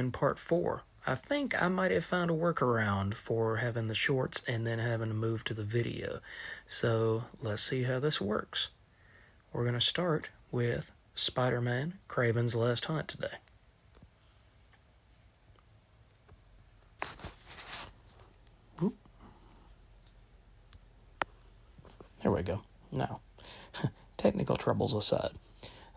in part 4. I think I might have found a workaround for having the shorts and then having to move to the video. So let's see how this works. We're going to start with Spider-Man Kraven's Last Hunt today. Oop. There we go. Now, technical troubles aside,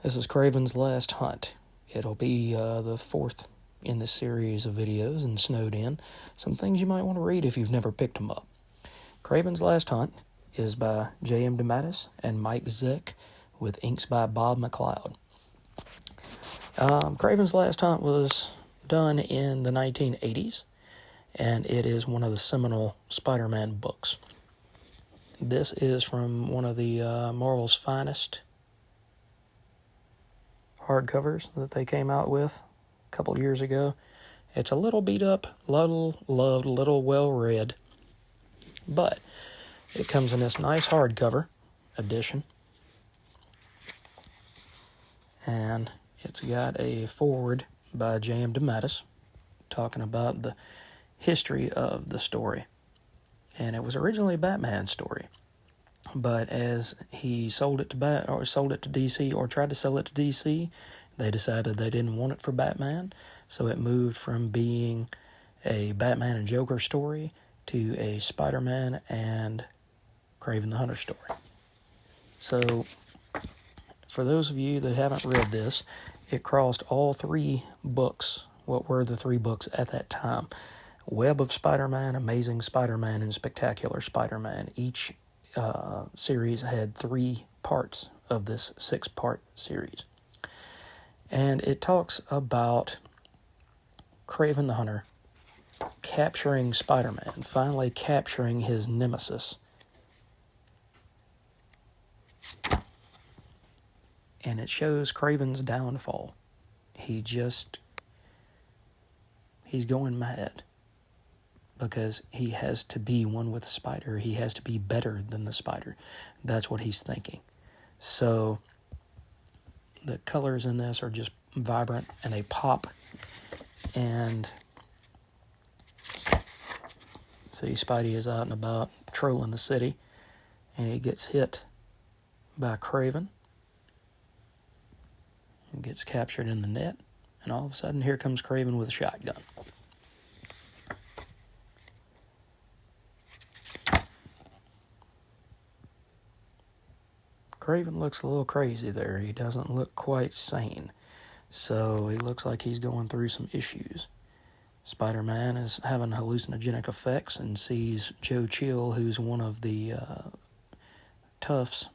this is Kraven's Last Hunt. It'll be the 4th in this series of videos and snowed in. Some things you might want to read if you've never picked them up. Kraven's Last Hunt is by J.M. DeMatteis and Mike Zeck with inks by Bob McLeod. Kraven's Last Hunt was done in the 1980s, and it is one of the seminal Spider-Man books. This is from one of the Marvel's finest hardcovers that they came out with a couple years ago. It's a little beat up, little loved, little well read, but it comes in this nice hardcover edition, and it's got a foreword by J.M. DeMatteis talking about the history of the story. And it was originally a Batman story, but as he sold it to DC, or tried to sell it to DC, they decided they didn't want it for Batman, so it moved from being a Batman and Joker story to a Spider-Man and Kraven the Hunter story. So, for those of you that haven't read this, it crossed all 3 books, what were the 3 books at that time: Web of Spider-Man, Amazing Spider-Man, and Spectacular Spider-Man. Each series had 3 parts of this 6-part series. And it talks about Kraven the Hunter capturing Spider-Man, finally capturing his nemesis. And it shows Kraven's downfall. He's going mad, because he has to be one with the Spider. He has to be better than the Spider. That's what he's thinking. So the colors in this are just vibrant, and they pop. And see, Spidey is out and about trolling the city, and he gets hit by Kraven and gets captured in the net. And all of a sudden, here comes Kraven with a shotgun. Kraven looks a little crazy there. He doesn't look quite sane. So he looks like he's going through some issues. Spider-Man is having hallucinogenic effects and sees Joe Chill, who's one of the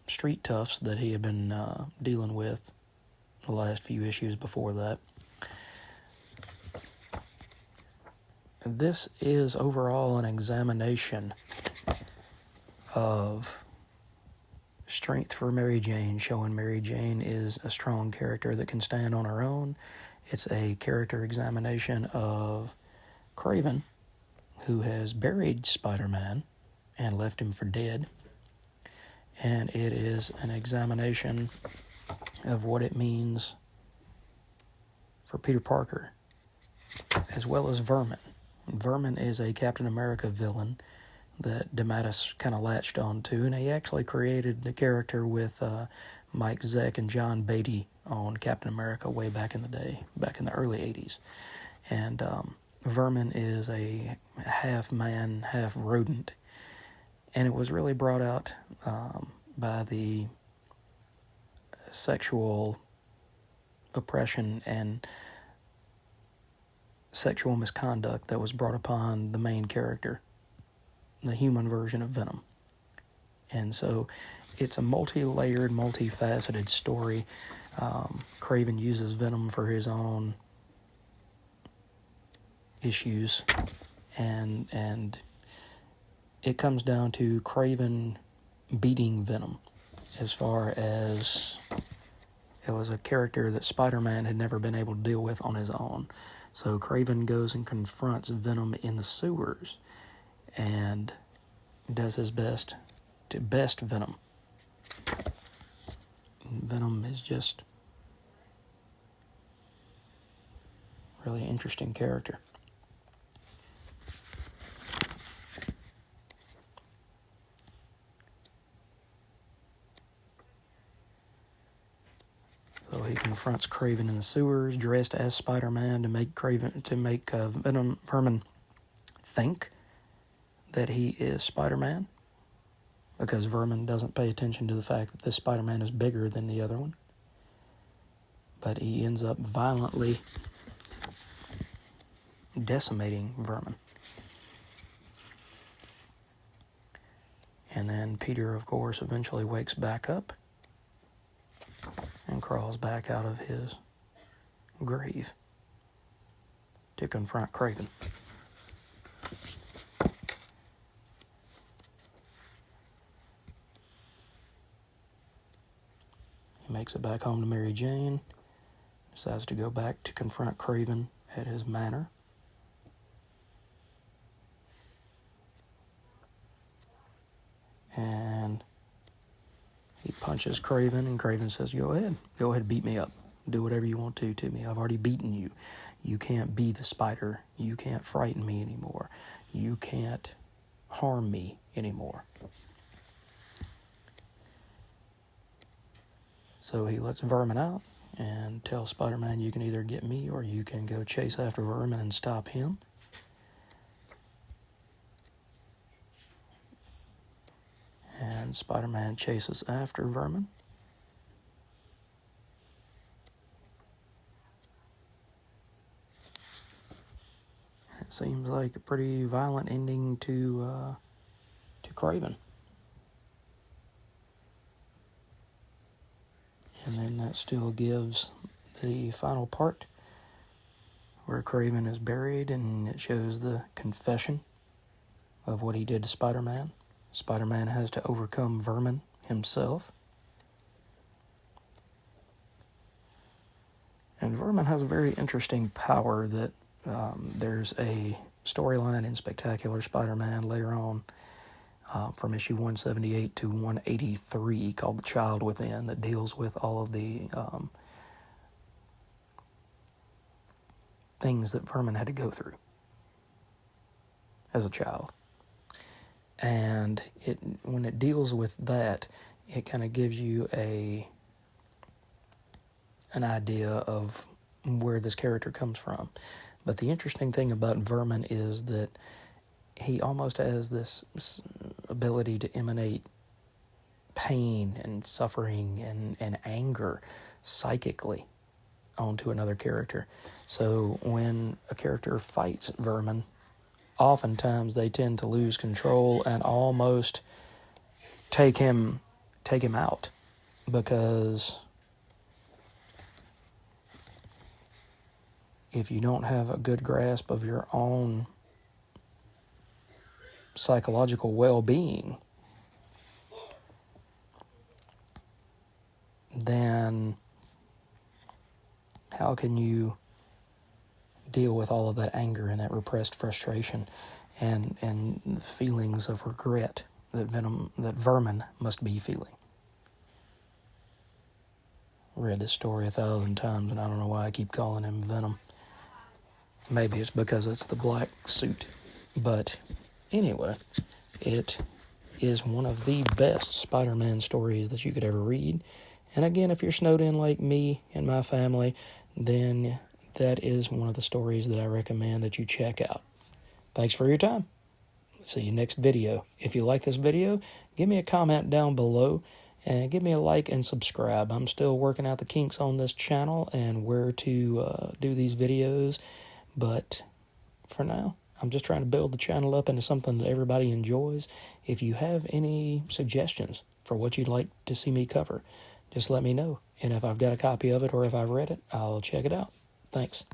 street toughs that he had been dealing with the last few issues before that. This is overall an examination of strength for Mary Jane, showing Mary Jane is a strong character that can stand on her own. It's a character examination of Kraven, who has buried Spider-Man and left him for dead. And it is an examination of what it means for Peter Parker, as well as Vermin. Vermin is a Captain America villain that DeMatteis kind of latched on to, and he actually created the character with Mike Zeck and John Beatty on Captain America way back in the day, back in the early 80s. And Vermin is a half man, half rodent, and it was really brought out by the sexual oppression and sexual misconduct that was brought upon the main character, the human version of Venom. And so it's a multi-layered, multifaceted story. Kraven uses Venom for his own issues, and it comes down to Kraven beating Venom, as far as it was a character that Spider-Man had never been able to deal with on his own. So Kraven goes and confronts Venom in the sewers and does his best to best Venom. Venom is just really interesting character. So he confronts Kraven in the sewers, dressed as Spider-Man, to make Vermin think that he is Spider-Man, because Vermin doesn't pay attention to the fact that this Spider-Man is bigger than the other one. But he ends up violently decimating Vermin. And then Peter, of course, eventually wakes back up and crawls back out of his grave to confront Kraven. He makes it back home to Mary Jane, decides to go back to confront Kraven at his manor. And he punches Kraven, and Kraven says, go ahead, beat me up. Do whatever you want to me. I've already beaten you. You can't be the spider. You can't frighten me anymore. You can't harm me anymore. So he lets Vermin out and tells Spider-Man, you can either get me or you can go chase after Vermin and stop him. And Spider-Man chases after Vermin. It seems like a pretty violent ending to Kraven. And then that still gives the final part where Kraven is buried, and it shows the confession of what he did to Spider-Man. Spider-Man has to overcome Vermin himself. And Vermin has a very interesting power that there's a storyline in Spectacular Spider-Man later on from issue 178 to 183 called The Child Within, that deals with all of the things that Vermin had to go through as a child. And when it deals with that, it kind of gives you an idea of where this character comes from. But the interesting thing about Vermin is that he almost has this ability to emanate pain and suffering and anger psychically onto another character. So when a character fights Vermin, oftentimes they tend to lose control and almost take him out, because if you don't have a good grasp of your own psychological well-being, then how can you deal with all of that anger and that repressed frustration and feelings of regret that Vermin must be feeling? Read this story 1,000 times, and I don't know why I keep calling him Venom. Maybe it's because it's the black suit. But anyway, it is one of the best Spider-Man stories that you could ever read. And again, if you're snowed in like me and my family, then that is one of the stories that I recommend that you check out. Thanks for your time. See you next video. If you like this video, give me a comment down below and give me a like and subscribe. I'm still working out the kinks on this channel and where to do these videos, but for now, I'm just trying to build the channel up into something that everybody enjoys. If you have any suggestions for what you'd like to see me cover, just let me know. And if I've got a copy of it or if I've read it, I'll check it out. Thanks.